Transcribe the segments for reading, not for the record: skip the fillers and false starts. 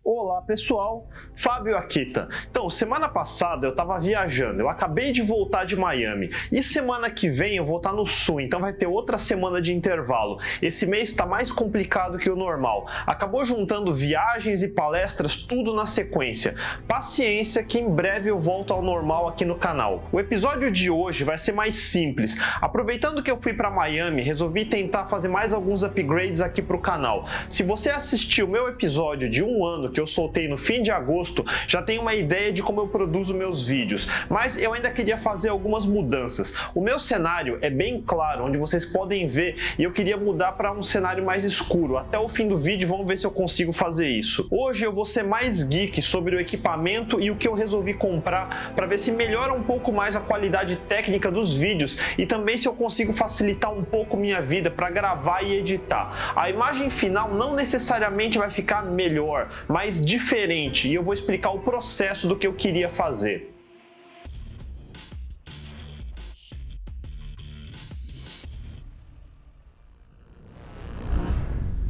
Olá pessoal, Fábio Akita. Então, semana passada eu estava viajando, eu acabei de voltar de Miami e semana que vem eu vou estar no Sul, então vai ter outra semana de intervalo. Esse mês está mais complicado que o normal, acabou juntando viagens e palestras tudo na sequência. Paciência que em breve eu volto ao normal aqui no canal. O episódio de hoje vai ser mais simples. Aproveitando que eu fui para Miami, resolvi tentar fazer mais alguns upgrades aqui para o canal. Se você assistiu o meu episódio de um ano que eu soltei no fim de agosto, já tem uma ideia de como eu produzo meus vídeos, mas eu ainda queria fazer algumas mudanças. O meu cenário é bem claro, onde vocês podem ver, e eu queria mudar para um cenário mais escuro. Até o fim do vídeo, vamos ver se eu consigo fazer isso. Hoje eu vou ser mais geek sobre o equipamento e o que eu resolvi comprar, para ver se melhora um pouco mais a qualidade técnica dos vídeos e também se eu consigo facilitar um pouco minha vida para gravar e editar. A imagem final não necessariamente vai ficar melhor, mas diferente, e eu vou explicar o processo do que eu queria fazer.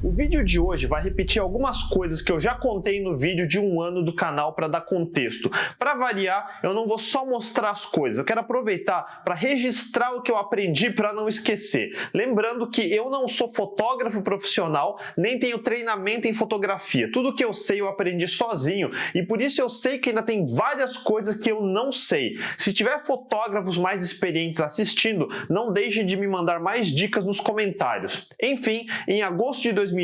O vídeo de hoje vai repetir algumas coisas que eu já contei no vídeo de um ano do canal para dar contexto. Para variar, eu não vou só mostrar as coisas, eu quero aproveitar para registrar o que eu aprendi para não esquecer. Lembrando que eu não sou fotógrafo profissional, nem tenho treinamento em fotografia. Tudo que eu sei eu aprendi sozinho e por isso eu sei que ainda tem várias coisas que eu não sei. Se tiver fotógrafos mais experientes assistindo, não deixem de me mandar mais dicas nos comentários. Enfim, em agosto de 2018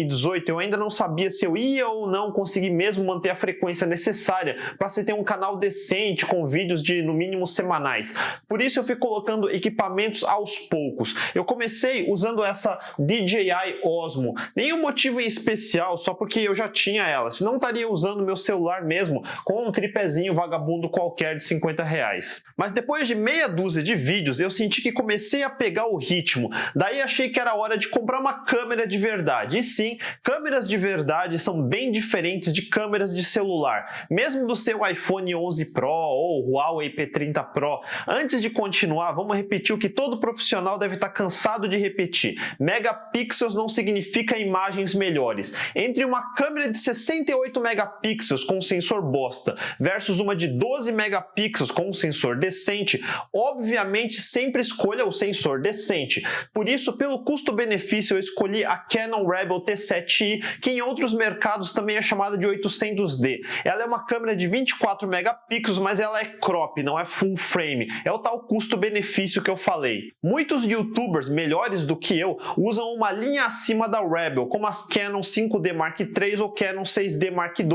eu ainda não sabia se eu ia ou não conseguir mesmo manter a frequência necessária para se ter um canal decente com vídeos de no mínimo semanais. Por isso eu fui colocando equipamentos aos poucos. Eu comecei usando essa DJI Osmo. Nenhum motivo em especial, só porque eu já tinha ela. Senão estaria usando meu celular mesmo com um tripézinho vagabundo qualquer de R$50. Mas depois de meia dúzia de vídeos eu senti que comecei a pegar o ritmo. Daí achei que era hora de comprar uma câmera de verdade. E sim, câmeras de verdade são bem diferentes de câmeras de celular, mesmo do seu iPhone 11 Pro ou Huawei P30 Pro. Antes de continuar, vamos repetir o que todo profissional deve estar cansado de repetir. Megapixels não significa imagens melhores. Entre uma câmera de 68 megapixels com um sensor bosta versus uma de 12 megapixels com um sensor decente, obviamente sempre escolha o sensor decente. Por isso, pelo custo-benefício, eu escolhi a Canon Rebel T7i, que em outros mercados também é chamada de 800D. Ela é uma câmera de 24 megapixels, mas ela é crop, não é full frame. É o tal custo-benefício que eu falei. Muitos youtubers melhores do que eu usam uma linha acima da Rebel, como as Canon 5D Mark III ou Canon 6D Mark II,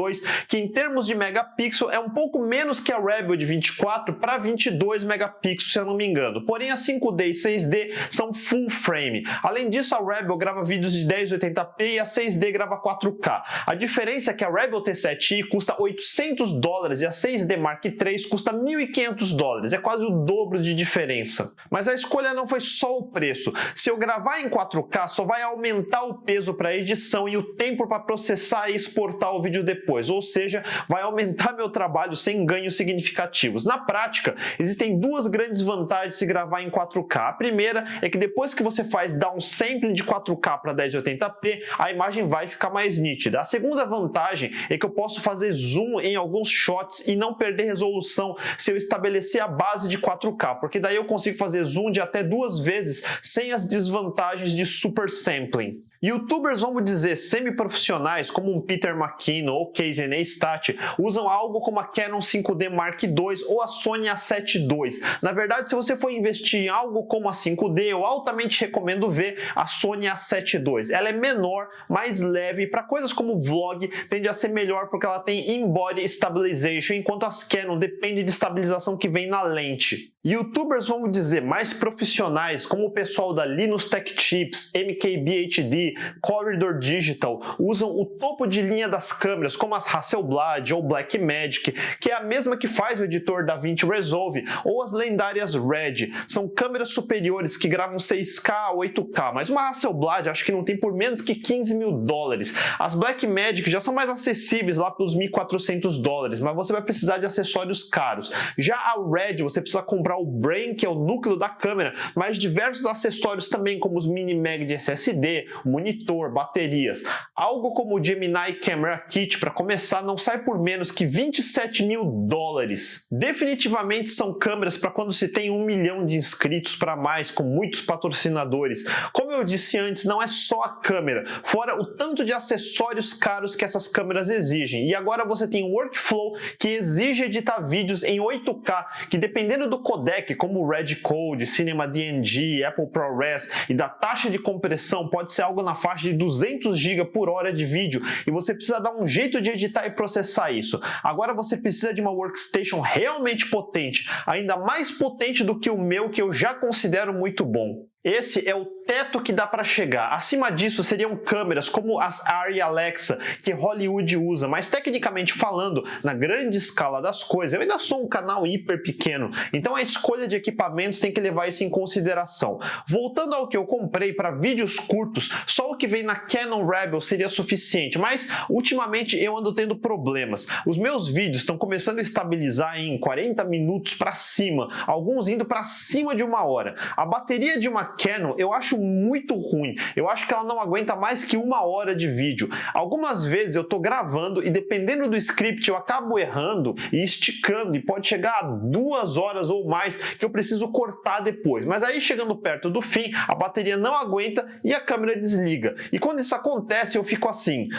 que em termos de megapixel é um pouco menos que a Rebel de 24 para 22 megapixels, se eu não me engano. Porém, a 5D e 6D são full frame. Além disso, a Rebel grava vídeos de 1080p e a 6D grava 4K. A diferença é que a Rebel T7i custa $800 e a 6D Mark III custa $1.500. É quase o dobro de diferença. Mas a escolha não foi só o preço. Se eu gravar em 4K, só vai aumentar o peso para edição e o tempo para processar e exportar o vídeo depois. Ou seja, vai aumentar meu trabalho sem ganhos significativos. Na prática, existem duas grandes vantagens de se gravar em 4K. A primeira é que depois que você faz downsampling de 4K para 1080p, a imagem vai ficar mais nítida. A segunda vantagem é que eu posso fazer zoom em alguns shots e não perder resolução se eu estabelecer a base de 4K, porque daí eu consigo fazer zoom de até 2 vezes sem as desvantagens de super sampling. Youtubers, vamos dizer, semi-profissionais, como um Peter McKinnon ou Casey Neistat, usam algo como a Canon 5D Mark II ou a Sony A7 II. Na verdade, se você for investir em algo como a 5D, eu altamente recomendo ver a Sony A7 II. Ela é menor, mais leve, e para coisas como vlog, tende a ser melhor porque ela tem in-body stabilization, enquanto as Canon depende de estabilização que vem na lente. Youtubers, vamos dizer, mais profissionais, como o pessoal da Linus Tech Tips, MKBHD, Corridor Digital, usam o topo de linha das câmeras, como as Hasselblad ou Blackmagic, que é a mesma que faz o editor DaVinci Resolve, ou as lendárias Red. São câmeras superiores que gravam 6K a 8K, mas uma Hasselblad acho que não tem por menos que $15.000. As Blackmagic já são mais acessíveis lá pelos $1.400, mas você vai precisar de acessórios caros. Já a Red, você precisa comprar colocar o brain, que é o núcleo da câmera, mas diversos acessórios também, como os mini mag de SSD, monitor, baterias. Algo como o Gemini Camera Kit, para começar, não sai por menos que $27 mil. Definitivamente são câmeras para quando se tem 1 milhão de inscritos para mais, com muitos patrocinadores. Como eu disse antes, não é só a câmera, fora o tanto de acessórios caros que essas câmeras exigem. E agora você tem um workflow que exige editar vídeos em 8K, que dependendo do codec, como o Red Code, Cinema DNG, Apple ProRes e da taxa de compressão, pode ser algo na faixa de 200 GB por hora de vídeo, e você precisa dar um jeito de editar e processar isso. Agora você precisa de uma workstation realmente potente, ainda mais potente do que o meu, que eu já considero muito bom. Esse é o teto que dá para chegar. Acima disso seriam câmeras como as Arri Alexa, que Hollywood usa, mas tecnicamente falando, na grande escala das coisas, eu ainda sou um canal hiper pequeno, então a escolha de equipamentos tem que levar isso em consideração. Voltando ao que eu comprei para vídeos curtos, só o que vem na Canon Rebel seria suficiente, mas ultimamente eu ando tendo problemas. Os meus vídeos estão começando a estabilizar em 40 minutos para cima, alguns indo para cima de 1 hora. A bateria de uma Canon eu acho muito ruim, eu acho que ela não aguenta mais que 1 hora de vídeo. Algumas vezes eu tô gravando e dependendo do script eu acabo errando e esticando, e pode chegar a 2 horas ou mais que eu preciso cortar depois. Mas aí chegando perto do fim, a bateria não aguenta e a câmera desliga. E quando isso acontece eu fico assim.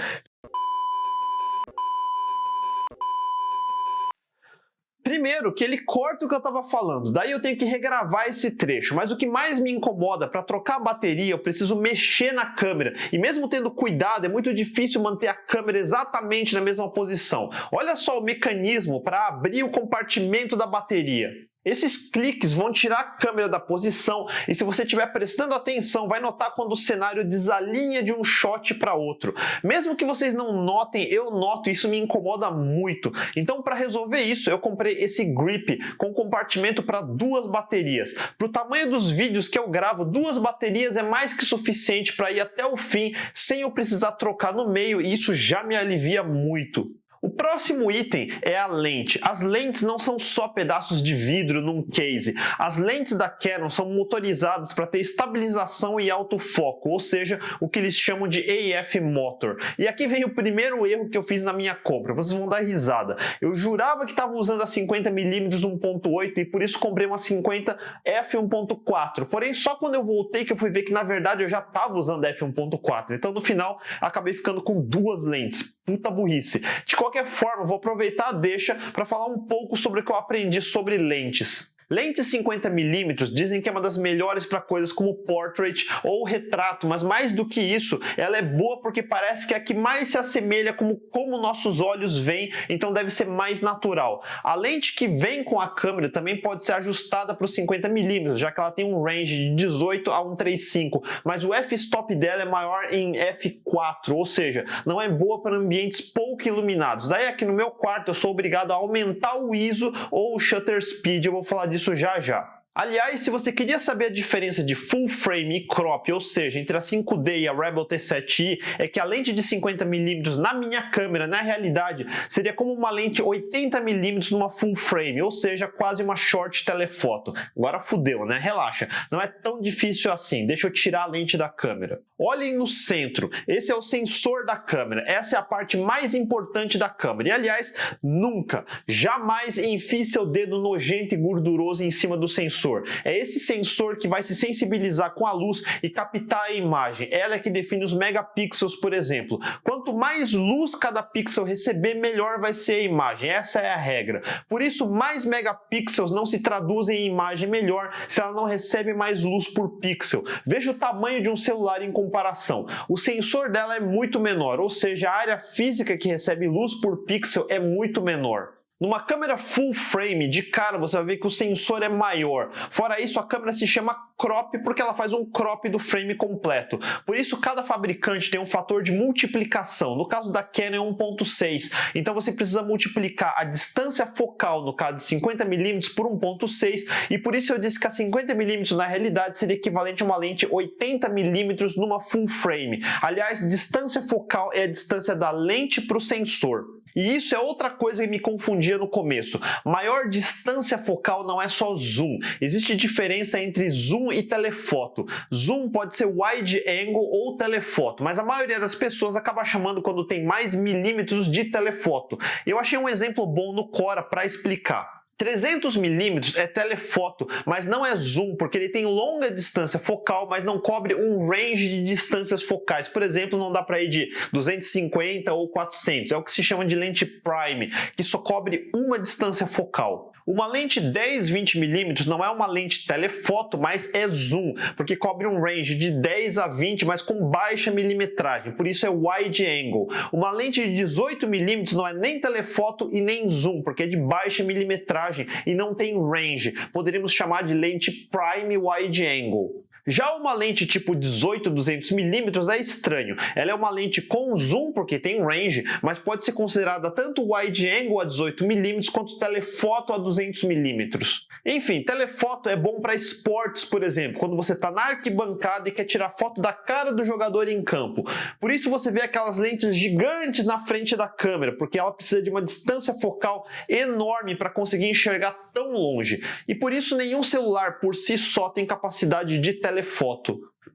Primeiro, que ele corta o que eu estava falando, daí eu tenho que regravar esse trecho, mas o que mais me incomoda, para trocar a bateria eu preciso mexer na câmera, e mesmo tendo cuidado é muito difícil manter a câmera exatamente na mesma posição. Olha só o mecanismo para abrir o compartimento da bateria. Esses cliques vão tirar a câmera da posição, e se você estiver prestando atenção, vai notar quando o cenário desalinha de um shot para outro. Mesmo que vocês não notem, eu noto, e isso me incomoda muito. Então, para resolver isso, eu comprei esse grip com compartimento para 2 baterias. Para o tamanho dos vídeos que eu gravo, 2 baterias é mais que suficiente para ir até o fim, sem eu precisar trocar no meio, e isso já me alivia muito. O próximo item é a lente. As lentes não são só pedaços de vidro num case. As lentes da Canon são motorizadas para ter estabilização e autofoco, ou seja, o que eles chamam de AF Motor. E aqui vem o primeiro erro que eu fiz na minha compra. Vocês vão dar risada. Eu jurava que estava usando a 50mm 1.8 e por isso comprei uma 50 f1.4. Porém, só quando eu voltei que eu fui ver que na verdade eu já estava usando f1.4. Então no final acabei ficando com 2 lentes. Puta burrice. De qualquer forma, vou aproveitar a deixa para falar um pouco sobre o que eu aprendi sobre lentes. Lente 50mm dizem que é uma das melhores para coisas como portrait ou retrato, mas mais do que isso, ela é boa porque parece que é a que mais se assemelha como nossos olhos veem, então deve ser mais natural. A lente que vem com a câmera também pode ser ajustada para os 50mm, já que ela tem um range de 18 a 1.35, mas o f-stop dela é maior em f4, ou seja, não é boa para ambientes pouco iluminados. Daí aqui no meu quarto eu sou obrigado a aumentar o ISO ou o shutter speed, eu vou falar disso já já. Aliás, se você queria saber a diferença de full frame e crop, ou seja, entre a 5D e a Rebel T7i, é que a lente de 50mm na minha câmera, na realidade, seria como uma lente 80mm numa full frame, ou seja, quase uma short telefoto. Agora fudeu, né? Relaxa, não é tão difícil assim, deixa eu tirar a lente da câmera. Olhem no centro, esse é o sensor da câmera, essa é a parte mais importante da câmera. E aliás, nunca, jamais enfie seu dedo nojento e gorduroso em cima do sensor. É esse sensor que vai se sensibilizar com a luz e captar a imagem. Ela é que define os megapixels, por exemplo. Quanto mais luz cada pixel receber, melhor vai ser a imagem. Essa é a regra. Por isso, mais megapixels não se traduzem em imagem melhor se ela não recebe mais luz por pixel. Veja o tamanho de um celular em comparação. O sensor dela é muito menor, ou seja, a área física que recebe luz por pixel é muito menor. Numa câmera full frame, de cara você vai ver que o sensor é maior. Fora isso, a câmera se chama crop porque ela faz um crop do frame completo. Por isso, cada fabricante tem um fator de multiplicação. No caso da Canon é 1.6. Então você precisa multiplicar a distância focal, no caso de 50mm, por 1.6. E por isso eu disse que a 50mm na realidade seria equivalente a uma lente 80mm numa full frame. Aliás, distância focal é a distância da lente para o sensor. E isso é outra coisa que me confundia no começo. Maior distância focal não é só zoom. Existe diferença entre zoom e telefoto. Zoom pode ser wide angle ou telefoto, mas a maioria das pessoas acaba chamando quando tem mais milímetros de telefoto. Eu achei um exemplo bom no Quora para explicar. 300 milímetros é telefoto, mas não é zoom, porque ele tem longa distância focal, mas não cobre um range de distâncias focais. Por exemplo, não dá para ir de 250 ou 400. É o que se chama de lente prime, que só cobre uma distância focal. Uma lente 10-20mm não é uma lente telefoto, mas é zoom, porque cobre um range de 10 a 20, mas com baixa milimetragem, por isso é wide angle. Uma lente de 18mm não é nem telefoto e nem zoom, porque é de baixa milimetragem e não tem range. Poderíamos chamar de lente prime wide angle. Já uma lente tipo 18-200mm é estranho. Ela é uma lente com zoom porque tem range, mas pode ser considerada tanto wide angle a 18mm quanto telefoto a 200mm. Enfim, telefoto é bom para esportes, por exemplo, quando você está na arquibancada e quer tirar foto da cara do jogador em campo. Por isso você vê aquelas lentes gigantes na frente da câmera, porque ela precisa de uma distância focal enorme para conseguir enxergar tão longe. E por isso nenhum celular por si só tem capacidade de telefoto.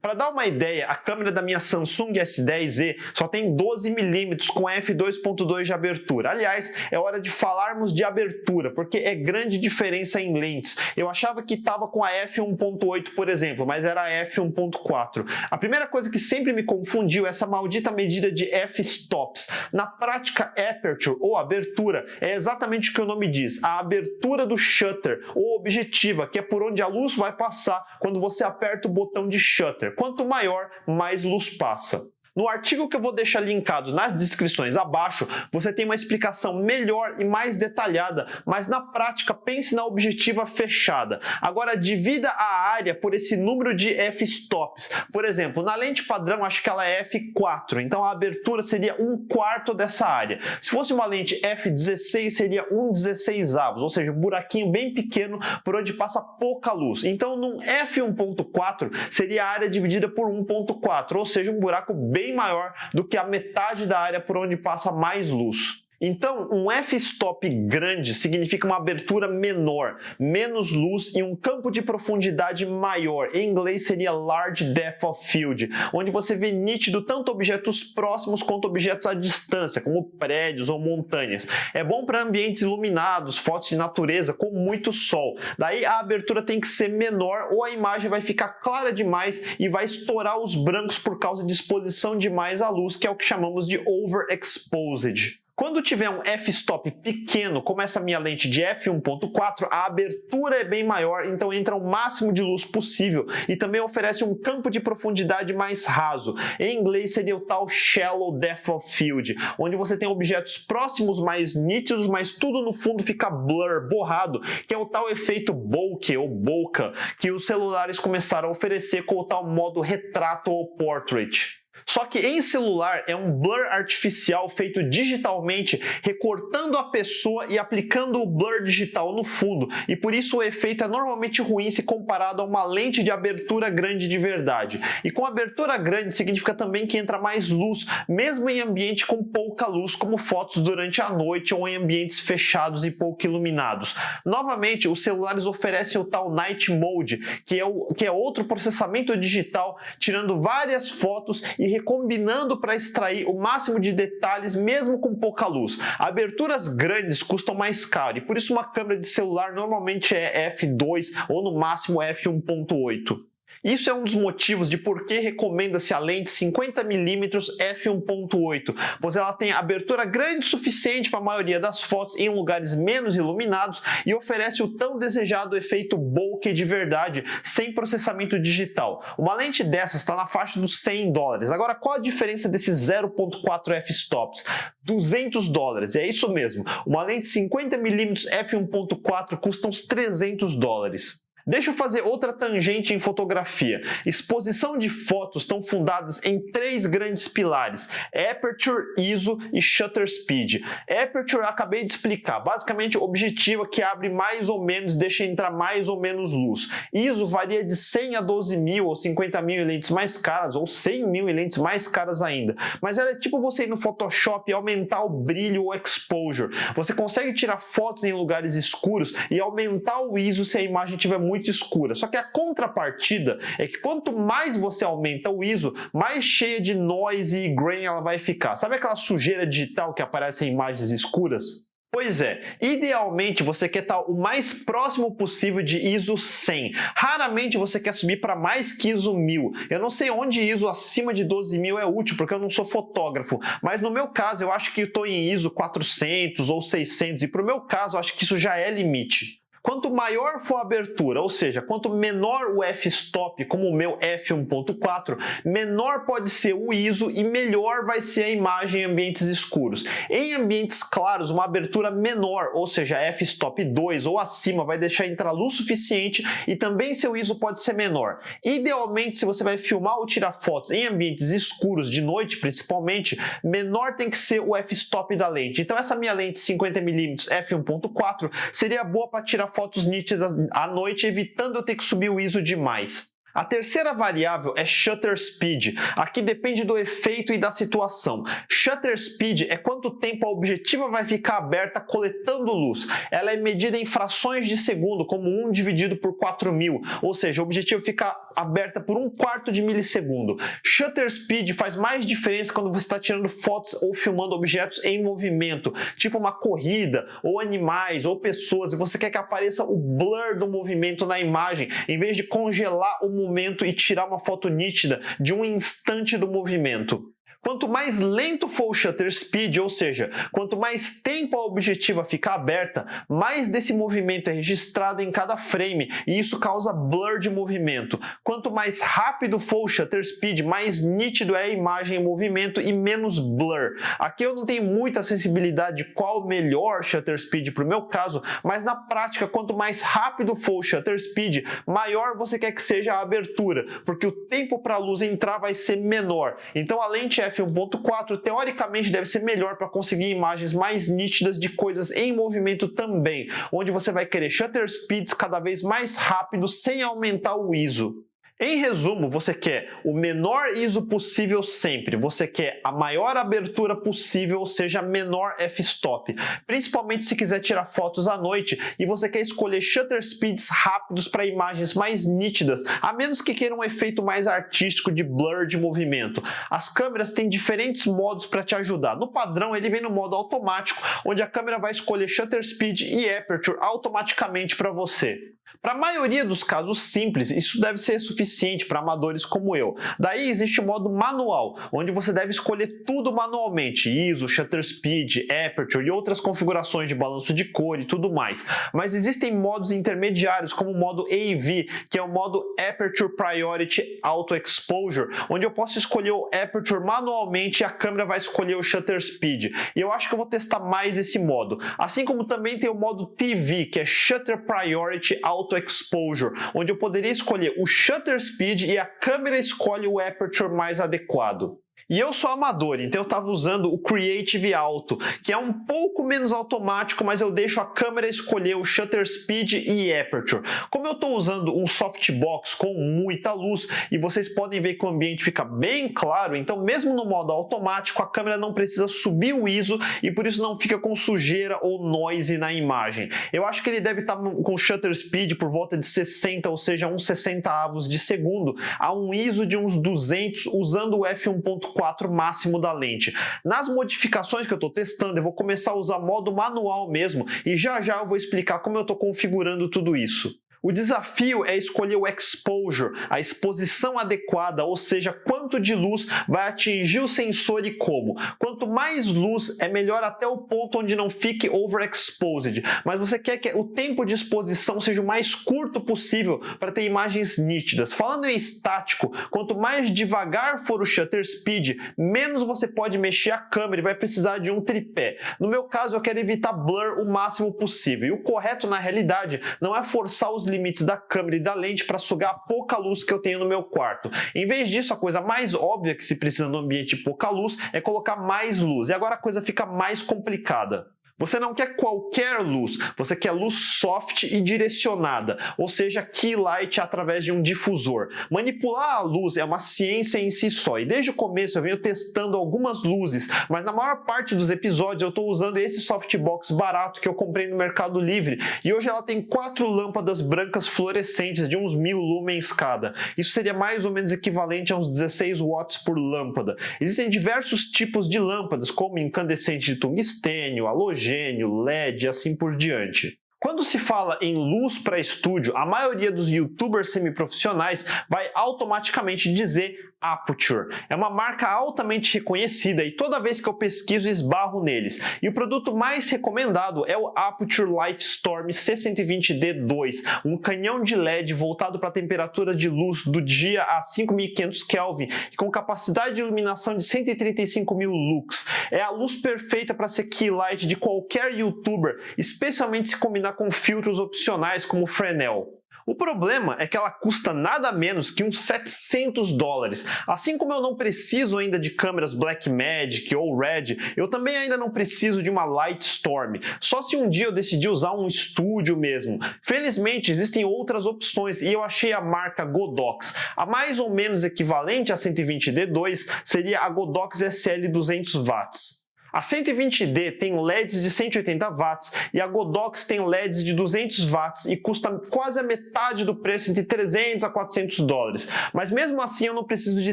Para dar uma ideia, a câmera da minha Samsung S10e só tem 12mm com f2.2 de abertura. Aliás, é hora de falarmos de abertura, porque é grande diferença em lentes. Eu achava que estava com a f1.8, por exemplo, mas era a f1.4. A primeira coisa que sempre me confundiu é essa maldita medida de f-stops. Na prática, aperture ou abertura é exatamente o que o nome diz, a abertura do shutter ou objetiva, que é por onde a luz vai passar quando você aperta o botão de shutter. Quanto maior, mais luz passa. No artigo que eu vou deixar linkado nas descrições abaixo, você tem uma explicação melhor e mais detalhada, mas na prática pense na objetiva fechada. Agora divida a área por esse número de f-stops. Por exemplo, na lente padrão acho que ela é f4, então a abertura seria 1/4 dessa área. Se fosse uma lente f16 seria 1/16, ou seja, um buraquinho bem pequeno por onde passa pouca luz. Então num f1.4 seria a área dividida por 1.4, ou seja, um buraco bem maior do que a metade da área por onde passa mais luz. Então, um f-stop grande significa uma abertura menor, menos luz e um campo de profundidade maior. Em inglês seria Large Depth of Field, onde você vê nítido tanto objetos próximos quanto objetos à distância, como prédios ou montanhas. É bom para ambientes iluminados, fotos de natureza com muito sol. Daí a abertura tem que ser menor ou a imagem vai ficar clara demais e vai estourar os brancos por causa de exposição demais à luz, que é o que chamamos de overexposed. Quando tiver um f-stop pequeno, como essa minha lente de f1.4, a abertura é bem maior, então entra o máximo de luz possível e também oferece um campo de profundidade mais raso. Em inglês seria o tal Shallow Depth of Field, onde você tem objetos próximos mais nítidos, mas tudo no fundo fica blur, borrado, que é o tal efeito bokeh ou bokeh que os celulares começaram a oferecer com o tal modo retrato ou portrait. Só que em celular é um blur artificial feito digitalmente, recortando a pessoa e aplicando o blur digital no fundo, e por isso o efeito é normalmente ruim se comparado a uma lente de abertura grande de verdade. E com abertura grande significa também que entra mais luz, mesmo em ambiente com pouca luz, como fotos durante a noite ou em ambientes fechados e pouco iluminados. Novamente, os celulares oferecem o tal Night Mode, que é outro processamento digital, tirando várias fotos e recombinando para extrair o máximo de detalhes mesmo com pouca luz. Aberturas grandes custam mais caro e por isso uma câmera de celular normalmente é f2 ou no máximo f1.8. Isso é um dos motivos de por que recomenda-se a lente 50mm f1.8, pois ela tem abertura grande o suficiente para a maioria das fotos em lugares menos iluminados e oferece o tão desejado efeito bokeh de verdade, sem processamento digital. Uma lente dessas está na faixa dos $100. Agora, qual a diferença desses 0.4 f-stops? $200. É isso mesmo. Uma lente 50mm f1.4 custa uns $300. Deixa eu fazer outra tangente em fotografia. Exposição de fotos estão fundadas em 3 grandes pilares: Aperture, ISO e Shutter Speed. Aperture eu acabei de explicar, basicamente objetiva que abre mais ou menos, deixa entrar mais ou menos luz. ISO varia de 100 a 12 mil ou 50 mil em lentes mais caras, ou 100 mil em lentes mais caras ainda. Mas ela é tipo você ir no Photoshop e aumentar o brilho ou exposure. Você consegue tirar fotos em lugares escuros e aumentar o ISO se a imagem tiver muito escura. Só que a contrapartida é que quanto mais você aumenta o ISO, mais cheia de noise e grain ela vai ficar. Sabe aquela sujeira digital que aparece em imagens escuras? Pois é, idealmente você quer estar o mais próximo possível de ISO 100. Raramente você quer subir para mais que ISO 1000. Eu não sei onde ISO acima de 12 mil é útil, porque eu não sou fotógrafo, mas no meu caso eu acho que estou em ISO 400 ou 600, e para o meu caso eu acho que isso já é limite. Quanto maior for a abertura, ou seja, quanto menor o f-stop, como o meu f1.4, menor pode ser o ISO e melhor vai ser a imagem em ambientes escuros. Em ambientes claros, uma abertura menor, ou seja, f-stop 2 ou acima, vai deixar entrar luz suficiente e também seu ISO pode ser menor. Idealmente, se você vai filmar ou tirar fotos em ambientes escuros, de noite principalmente, menor tem que ser o f-stop da lente. Então essa minha lente 50mm f1.4 seria boa para tirar fotos nítidas à noite, evitando eu ter que subir o ISO demais. A terceira variável é Shutter Speed. Aqui depende do efeito e da situação. Shutter Speed é quanto tempo a objetiva vai ficar aberta coletando luz. Ela é medida em frações de segundo, como 1 dividido por 4000, ou seja, o objetivo fica aberta por 1/4 de milissegundo. Shutter Speed faz mais diferença quando você está tirando fotos ou filmando objetos em movimento, tipo uma corrida, ou animais, ou pessoas, e você quer que apareça o blur do movimento na imagem, em vez de congelar o momento e tirar uma foto nítida de um instante do movimento. Quanto mais lento for o shutter speed, ou seja, quanto mais tempo a objetiva fica aberta, mais desse movimento é registrado em cada frame e isso causa blur de movimento. Quanto mais rápido for o shutter speed, mais nítido é a imagem em movimento e menos blur. Aqui eu não tenho muita sensibilidade de qual o melhor shutter speed para o meu caso, mas na prática, quanto mais rápido for o shutter speed, maior você quer que seja a abertura, porque o tempo para a luz entrar vai ser menor. Então a lente f1.4 teoricamente deve ser melhor para conseguir imagens mais nítidas de coisas em movimento também, onde você vai querer shutter speeds cada vez mais rápidos sem aumentar o ISO. Em resumo, você quer o menor ISO possível sempre, você quer a maior abertura possível, ou seja, menor f-stop, principalmente se quiser tirar fotos à noite e você quer escolher shutter speeds rápidos para imagens mais nítidas, a menos que queira um efeito mais artístico de blur de movimento. As câmeras têm diferentes modos para te ajudar. No padrão, ele vem no modo automático, onde a câmera vai escolher shutter speed e aperture automaticamente para você. Para a maioria dos casos simples, isso deve ser suficiente para amadores como eu. Daí existe o modo manual, onde você deve escolher tudo manualmente, ISO, shutter speed, aperture e outras configurações de balanço de cor e tudo mais. Mas existem modos intermediários, como o modo AV, que é o modo Aperture Priority Auto Exposure, onde eu posso escolher o aperture manualmente e a câmera vai escolher o shutter speed. E eu acho que eu vou testar mais esse modo. Assim como também tem o modo TV, que é Shutter Priority Auto Exposure, onde eu poderia escolher o shutter speed e a câmera escolhe o aperture mais adequado. E eu sou amador, então eu estava usando o Creative Auto, que é um pouco menos automático, mas eu deixo a câmera escolher o shutter speed e aperture. Como eu estou usando um softbox com muita luz, e vocês podem ver que o ambiente fica bem claro, então mesmo no modo automático a câmera não precisa subir o ISO e por isso não fica com sujeira ou noise na imagem. Eu acho que ele deve estar com shutter speed por volta de 60, ou seja, uns 60avos de segundo, a um ISO de uns 200 usando o f1.4 máximo da lente. Nas modificações que eu estou testando, eu vou começar a usar modo manual mesmo e já eu vou explicar como eu estou configurando tudo isso. O desafio é escolher o exposure, a exposição adequada, ou seja, quanto de luz vai atingir o sensor e como. Quanto mais luz, é melhor até o ponto onde não fique overexposed, mas você quer que o tempo de exposição seja o mais curto possível para ter imagens nítidas. Falando em estático, quanto mais devagar for o shutter speed, menos você pode mexer a câmera e vai precisar de um tripé. No meu caso, eu quero evitar blur o máximo possível, e o correto na realidade não é forçar os limites da câmera e da lente para sugar a pouca luz que eu tenho no meu quarto. Em vez disso, a coisa mais óbvia que se precisa no ambiente de pouca luz é colocar mais luz. E agora a coisa fica mais complicada. Você não quer qualquer luz, você quer luz soft e direcionada, ou seja, key light através de um difusor. Manipular a luz é uma ciência em si só, e desde o começo eu venho testando algumas luzes, mas na maior parte dos episódios eu estou usando esse softbox barato que eu comprei no Mercado Livre, e hoje ela tem 4 lâmpadas brancas fluorescentes de uns 1000 lumens cada. Isso seria mais ou menos equivalente a uns 16 watts por lâmpada. Existem diversos tipos de lâmpadas, como incandescente de tungstênio, halogênio, LED e assim por diante. Quando se fala em luz para estúdio, a maioria dos youtubers semiprofissionais vai automaticamente dizer Aputure. É uma marca altamente reconhecida e toda vez que eu pesquiso esbarro neles. E o produto mais recomendado é o Aputure Lightstorm C120D2, um canhão de LED voltado para a temperatura de luz do dia a 5500 Kelvin e com capacidade de iluminação de 135.000 lux. É a luz perfeita para ser key light de qualquer youtuber, especialmente se combinar com filtros opcionais como Fresnel. O problema é que ela custa nada menos que uns $700. Assim como eu não preciso ainda de câmeras Blackmagic ou Red, eu também ainda não preciso de uma Lightstorm, só se um dia eu decidir usar um estúdio mesmo. Felizmente existem outras opções e eu achei a marca Godox. A mais ou menos equivalente a 120D2 seria a Godox SL 200 watts. A 120D tem LEDs de 180 watts e a Godox tem LEDs de 200 watts e custa quase a metade do preço, entre $300 a $400. Mas mesmo assim eu não preciso de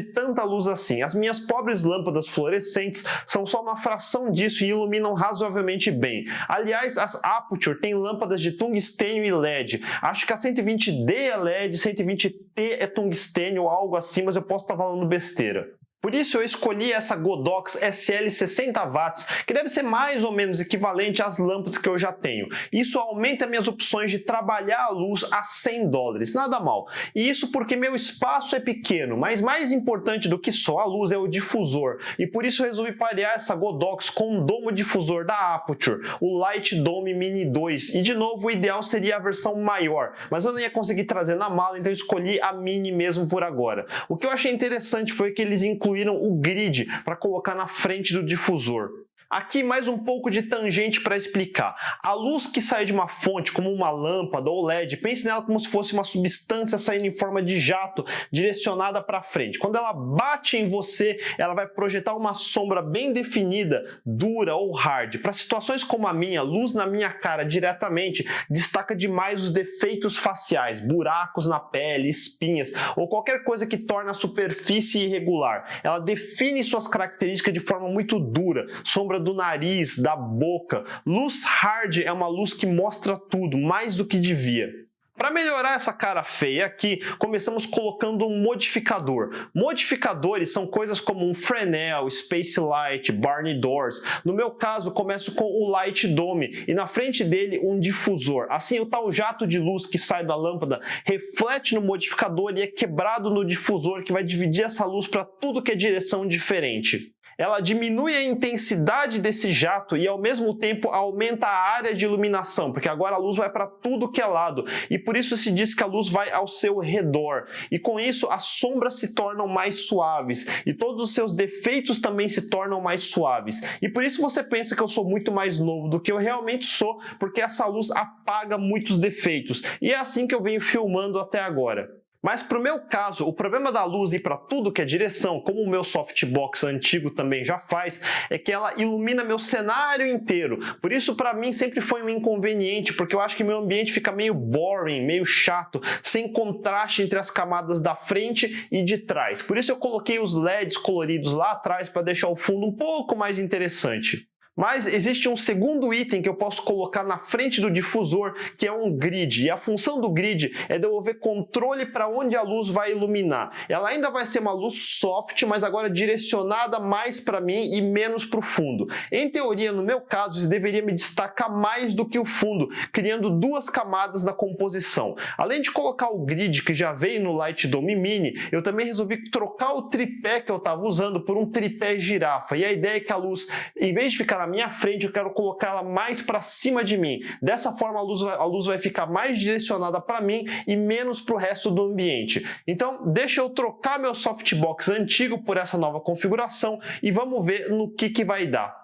tanta luz assim. As minhas pobres lâmpadas fluorescentes são só uma fração disso e iluminam razoavelmente bem. Aliás, as Aputure têm lâmpadas de tungstênio e LED. Acho que a 120D é LED, 120T é tungstênio ou algo assim, mas eu posso estar falando besteira. Por isso eu escolhi essa Godox SL 60 watts, que deve ser mais ou menos equivalente às lâmpadas que eu já tenho. Isso aumenta minhas opções de trabalhar a luz a $100, nada mal. E isso porque meu espaço é pequeno, mas mais importante do que só a luz é o difusor. E por isso eu resolvi parear essa Godox com um domo difusor da Aputure, o Light Dome Mini 2. E de novo o ideal seria a versão maior, mas eu não ia conseguir trazer na mala, então eu escolhi a Mini mesmo por agora. O que eu achei interessante foi que eles incluíram o grid para colocar na frente do difusor. Aqui mais um pouco de tangente para explicar. A luz que sai de uma fonte, como uma lâmpada ou LED, pense nela como se fosse uma substância saindo em forma de jato, direcionada para frente. Quando ela bate em você, ela vai projetar uma sombra bem definida, dura ou hard. Para situações como a minha, luz na minha cara diretamente destaca demais os defeitos faciais, buracos na pele, espinhas ou qualquer coisa que torne a superfície irregular. Ela define suas características de forma muito dura, sombra do nariz, da boca. Luz hard é uma luz que mostra tudo, mais do que devia. Para melhorar essa cara feia aqui, começamos colocando um modificador. Modificadores são coisas como um Fresnel, Space Light, Barney Doors. No meu caso, começo com o Light Dome e na frente dele um difusor. Assim, o tal jato de luz que sai da lâmpada reflete no modificador e é quebrado no difusor, que vai dividir essa luz para tudo que é direção diferente. Ela diminui a intensidade desse jato e ao mesmo tempo aumenta a área de iluminação, porque agora a luz vai para tudo que é lado e por isso se diz que a luz vai ao seu redor. E com isso as sombras se tornam mais suaves e todos os seus defeitos também se tornam mais suaves. E por isso você pensa que eu sou muito mais novo do que eu realmente sou, porque essa luz apaga muitos defeitos. E é assim que eu venho filmando até agora. Mas para o meu caso, o problema da luz ir para tudo que é direção, como o meu softbox antigo também já faz, é que ela ilumina meu cenário inteiro. Por isso, para mim, sempre foi um inconveniente, porque eu acho que meu ambiente fica meio boring, meio chato, sem contraste entre as camadas da frente e de trás. Por isso eu coloquei os LEDs coloridos lá atrás para deixar o fundo um pouco mais interessante. Mas existe um segundo item que eu posso colocar na frente do difusor, que é um grid. E a função do grid é devolver controle para onde a luz vai iluminar. Ela ainda vai ser uma luz soft, mas agora direcionada mais para mim e menos para o fundo. Em teoria, no meu caso, isso deveria me destacar mais do que o fundo, criando duas camadas na composição. Além de colocar o grid que já veio no Light Dome Mini, eu também resolvi trocar o tripé que eu estava usando por um tripé girafa. E a ideia é que a luz, em vez de ficar na minha frente, eu quero colocar ela mais para cima de mim. Dessa forma a luz vai ficar mais direcionada para mim e menos para o resto do ambiente. Então deixa eu trocar meu softbox antigo por essa nova configuração e vamos ver no que vai dar.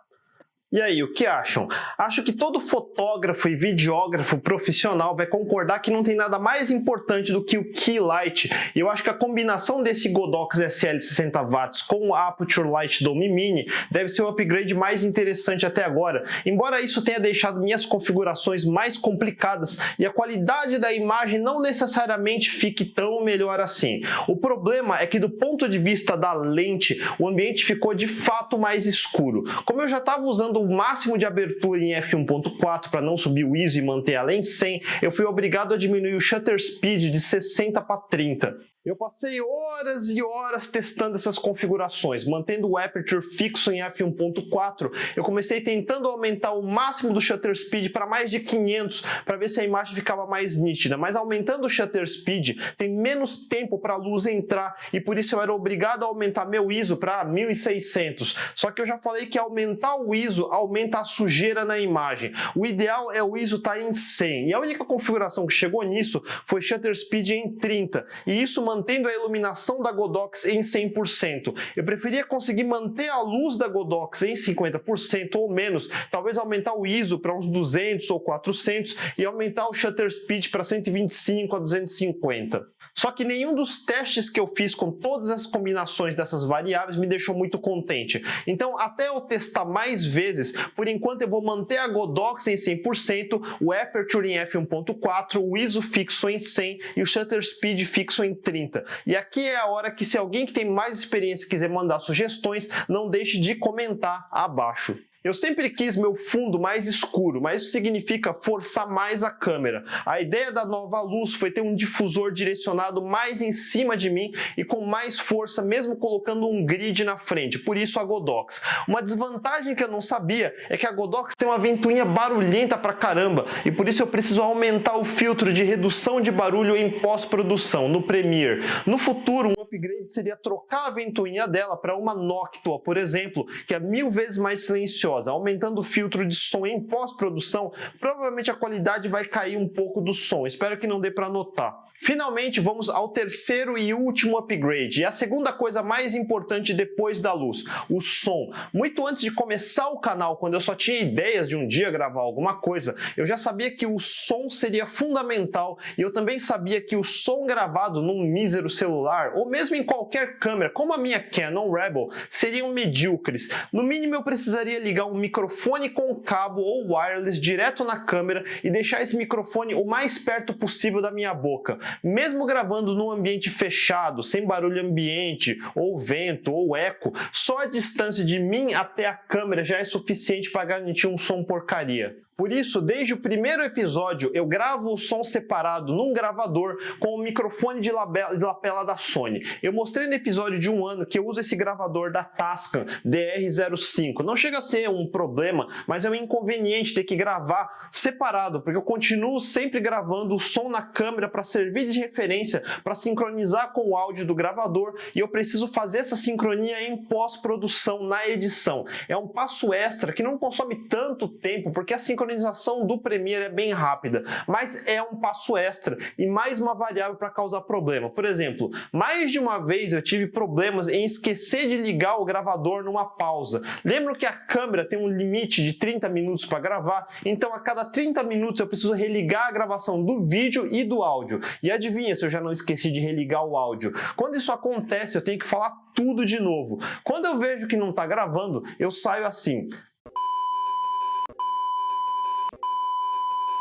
E aí, o que acham? Acho que todo fotógrafo e videógrafo profissional vai concordar que não tem nada mais importante do que o Key Light. E eu acho que a combinação desse Godox SL 60W com o Aputure Light Dome Mini deve ser o upgrade mais interessante até agora. Embora isso tenha deixado minhas configurações mais complicadas e a qualidade da imagem não necessariamente fique tão melhor assim. O problema é que do ponto de vista da lente, o ambiente ficou de fato mais escuro. Como eu já estava usando o máximo de abertura em f1.4 para não subir o ISO e manter ela em 100, eu fui obrigado a diminuir o shutter speed de 60 para 30. Eu passei horas e horas testando essas configurações, mantendo o aperture fixo em f1.4. Eu comecei tentando aumentar o máximo do shutter speed para mais de 500 para ver se a imagem ficava mais nítida, mas aumentando o shutter speed tem menos tempo para a luz entrar e por isso eu era obrigado a aumentar meu ISO para 1600. Só que eu já falei que aumentar o ISO aumenta a sujeira na imagem. O ideal é o ISO estar em 100 e a única configuração que chegou nisso foi shutter speed em 30 e isso mantendo a iluminação da Godox em 100%. Eu preferia conseguir manter a luz da Godox em 50% ou menos, talvez aumentar o ISO para uns 200 ou 400 e aumentar o shutter speed para 125 a 250. Só que nenhum dos testes que eu fiz com todas as combinações dessas variáveis me deixou muito contente. Então, até eu testar mais vezes, por enquanto eu vou manter a Godox em 100%, o Aperture em f1.4, o ISO fixo em 100 e o shutter speed fixo em 30. E aqui é a hora que se alguém que tem mais experiência quiser mandar sugestões, não deixe de comentar abaixo. Eu sempre quis meu fundo mais escuro, mas isso significa forçar mais a câmera. A ideia da nova luz foi ter um difusor direcionado mais em cima de mim e com mais força, mesmo colocando um grid na frente, por isso a Godox. Uma desvantagem que eu não sabia é que a Godox tem uma ventoinha barulhenta pra caramba e por isso eu preciso aumentar o filtro de redução de barulho em pós-produção, no Premiere. No futuro, um upgrade seria trocar a ventoinha dela para uma Noctua, por exemplo, que é 1000 vezes mais silenciosa. Aumentando o filtro de som em pós-produção, provavelmente a qualidade vai cair um pouco do som. Espero que não dê para notar. Finalmente, vamos ao terceiro e último upgrade, e a segunda coisa mais importante depois da luz, o som. Muito antes de começar o canal, quando eu só tinha ideias de um dia gravar alguma coisa, eu já sabia que o som seria fundamental, e eu também sabia que o som gravado num mísero celular, ou mesmo em qualquer câmera, como a minha Canon Rebel, seriam medíocres. No mínimo eu precisaria ligar um microfone com cabo ou wireless direto na câmera e deixar esse microfone o mais perto possível da minha boca. Mesmo gravando num ambiente fechado, sem barulho ambiente, ou vento, ou eco, só a distância de mim até a câmera já é suficiente para garantir um som porcaria. Por isso, desde o primeiro episódio, eu gravo o som separado num gravador com o microfone de lapela da Sony. Eu mostrei no episódio de 1 ano que eu uso esse gravador da Tascam DR05. Não chega a ser um problema, mas é um inconveniente ter que gravar separado, porque eu continuo sempre gravando o som na câmera para servir de referência, para sincronizar com o áudio do gravador, e eu preciso fazer essa sincronia em pós-produção, na edição. É um passo extra que não consome tanto tempo, porque a sincronização do Premiere é bem rápida, mas é um passo extra e mais uma variável para causar problema. Por exemplo, mais de uma vez eu tive problemas em esquecer de ligar o gravador numa pausa. Lembro que a câmera tem um limite de 30 minutos para gravar, então a cada 30 minutos eu preciso religar a gravação do vídeo e do áudio. E adivinha se eu já não esqueci de religar o áudio? Quando isso acontece, eu tenho que falar tudo de novo. Quando eu vejo que não está gravando, eu saio assim.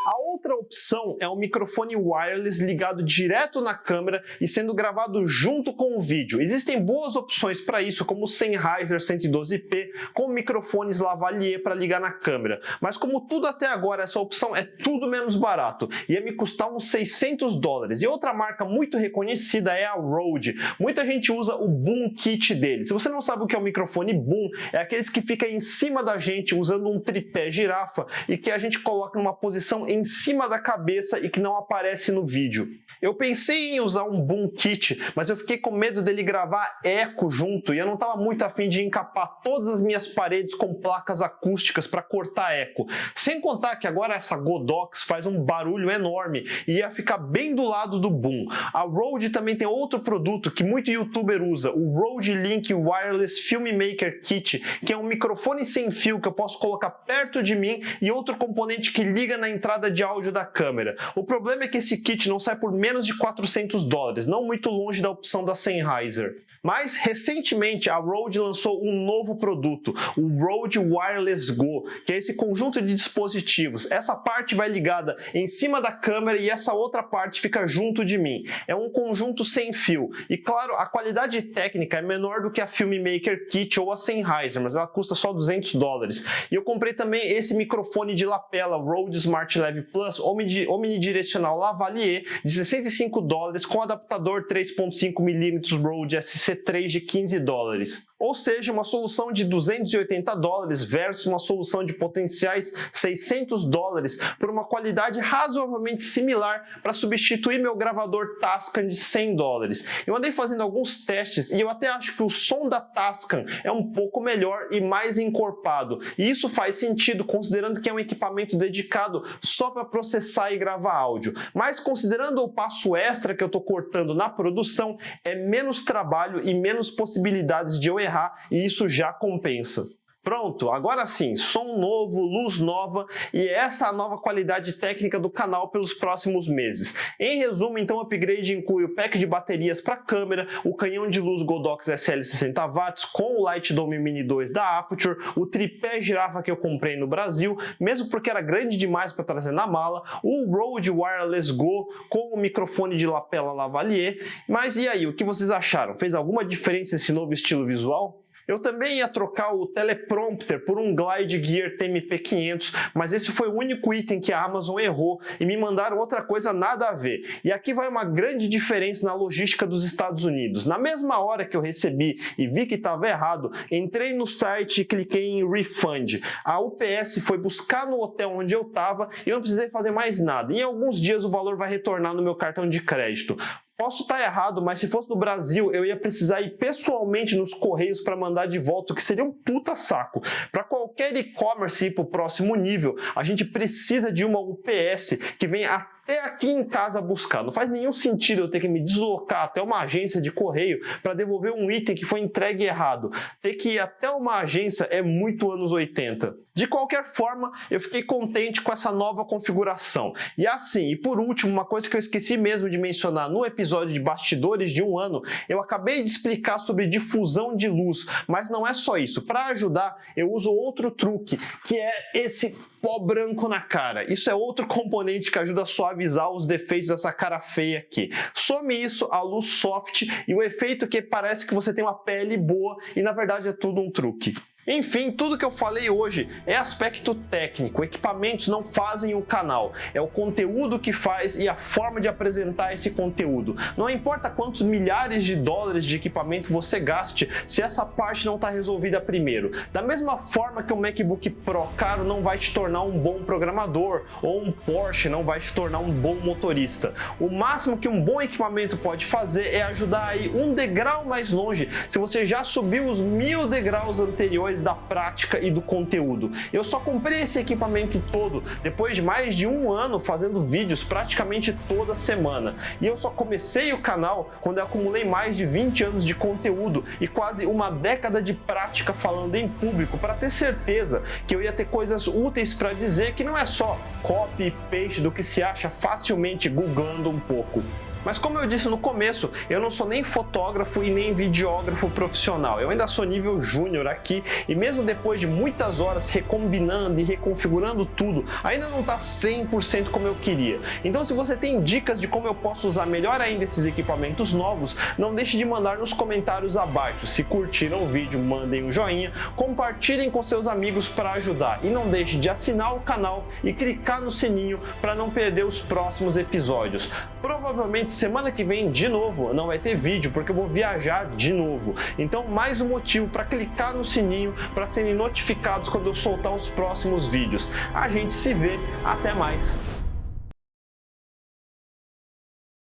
A outra opção é um microfone wireless ligado direto na câmera e sendo gravado junto com o vídeo. Existem boas opções para isso, como o Sennheiser 112P com microfones lavalier para ligar na câmera. Mas como tudo até agora, essa opção é tudo menos barato. Ia me custar uns $600. E outra marca muito reconhecida é a Rode. Muita gente usa o Boom Kit dele. Se você não sabe o que é o microfone Boom, é aqueles que fica em cima da gente usando um tripé girafa e que a gente coloca numa posição em cima cima da cabeça e que não aparece no vídeo. Eu pensei em usar um boom kit, mas eu fiquei com medo dele gravar eco junto e eu não estava muito afim de encapar todas as minhas paredes com placas acústicas para cortar eco. Sem contar que agora essa Godox faz um barulho enorme e ia ficar bem do lado do boom. A Rode também tem outro produto que muito youtuber usa, o Rode Link Wireless Filmmaker Kit, que é um microfone sem fio que eu posso colocar perto de mim e outro componente que liga na entrada de áudio da câmera. O problema é que esse kit não sai por menos de $400, não muito longe da opção da Sennheiser. Mas, recentemente, a Rode lançou um novo produto, o Rode Wireless Go, que é esse conjunto de dispositivos. Essa parte vai ligada em cima da câmera e essa outra parte fica junto de mim. É um conjunto sem fio. E, claro, a qualidade técnica é menor do que a Filmmaker Kit ou a Sennheiser, mas ela custa só $200. E eu comprei também esse microfone de lapela Rode SmartLav Plus omnidirecional Lavalier de $65 com adaptador 3.5mm Rode SC3 de $15. Ou seja, uma solução de $280 versus uma solução de potenciais $600 por uma qualidade razoavelmente similar para substituir meu gravador Tascam de $100. Eu andei fazendo alguns testes e eu até acho que o som da Tascam é um pouco melhor e mais encorpado. E isso faz sentido considerando que é um equipamento dedicado só para processar e gravar áudio. Mas considerando o passo extra que eu estou cortando na produção, é menos trabalho e menos possibilidades de eu errar, e isso já compensa. Pronto, agora sim, som novo, luz nova e essa é a nova qualidade técnica do canal pelos próximos meses. Em resumo, então o upgrade inclui o pack de baterias para câmera, o canhão de luz Godox SL 60W com o Light Dome Mini 2 da Aputure, o tripé girafa que eu comprei no Brasil, mesmo porque era grande demais para trazer na mala, o Rode Wireless Go com o microfone de lapela Lavalier. Mas e aí, o que vocês acharam? Fez alguma diferença esse novo estilo visual? Eu também ia trocar o teleprompter por um Glide Gear TMP500, mas esse foi o único item que a Amazon errou e me mandaram outra coisa nada a ver. E aqui vai uma grande diferença na logística dos Estados Unidos. Na mesma hora que eu recebi e vi que estava errado, entrei no site e cliquei em Refund. A UPS foi buscar no hotel onde eu estava e eu não precisei fazer mais nada. Em alguns dias o valor vai retornar no meu cartão de crédito. Posso estar errado, mas se fosse no Brasil, eu ia precisar ir pessoalmente nos Correios para mandar de volta, o que seria um puta saco. Para qualquer e-commerce ir para o próximo nível, a gente precisa de uma UPS que venha até aqui em casa buscar. Não faz nenhum sentido eu ter que me deslocar até uma agência de correio para devolver um item que foi entregue errado. Ter que ir até uma agência é muito anos 80. De qualquer forma, eu fiquei contente com essa nova configuração. E assim, e por último, uma coisa que eu esqueci mesmo de mencionar no episódio de bastidores de um ano, eu acabei de explicar sobre difusão de luz, mas não é só isso. Para ajudar, eu uso outro truque, que é esse pó branco na cara. Isso é outro componente que ajuda a suavizar os defeitos dessa cara feia aqui. Some isso, a luz soft e o efeito que parece que você tem uma pele boa e na verdade é tudo um truque. Enfim, tudo que eu falei hoje é aspecto técnico, equipamentos não fazem o canal, é o conteúdo que faz e a forma de apresentar esse conteúdo. Não importa quantos milhares de dólares de equipamento você gaste, se essa parte não está resolvida primeiro. Da mesma forma que o MacBook Pro caro não vai te tornar um bom programador, ou um Porsche não vai te tornar um bom motorista. O máximo que um bom equipamento pode fazer é ajudar a ir um degrau mais longe, se você já subiu os 1000 degraus anteriores da prática e do conteúdo. Eu só comprei esse equipamento todo depois de mais de um ano fazendo vídeos praticamente toda semana. E eu só comecei o canal quando eu acumulei mais de 20 anos de conteúdo e quase uma década de prática falando em público para ter certeza que eu ia ter coisas úteis para dizer que não é só copy e paste do que se acha facilmente googlando um pouco. Mas como eu disse no começo, eu não sou nem fotógrafo e nem videógrafo profissional. Eu ainda sou nível júnior aqui e mesmo depois de muitas horas recombinando e reconfigurando tudo, ainda não está 100% como eu queria. Então se você tem dicas de como eu posso usar melhor ainda esses equipamentos novos, não deixe de mandar nos comentários abaixo. Se curtiram o vídeo, mandem um joinha, compartilhem com seus amigos para ajudar e não deixe de assinar o canal e clicar no sininho para não perder os próximos episódios. Provavelmente semana que vem, de novo, não vai ter vídeo, porque eu vou viajar de novo. Então, mais um motivo para clicar no sininho para serem notificados quando eu soltar os próximos vídeos. A gente se vê, até mais!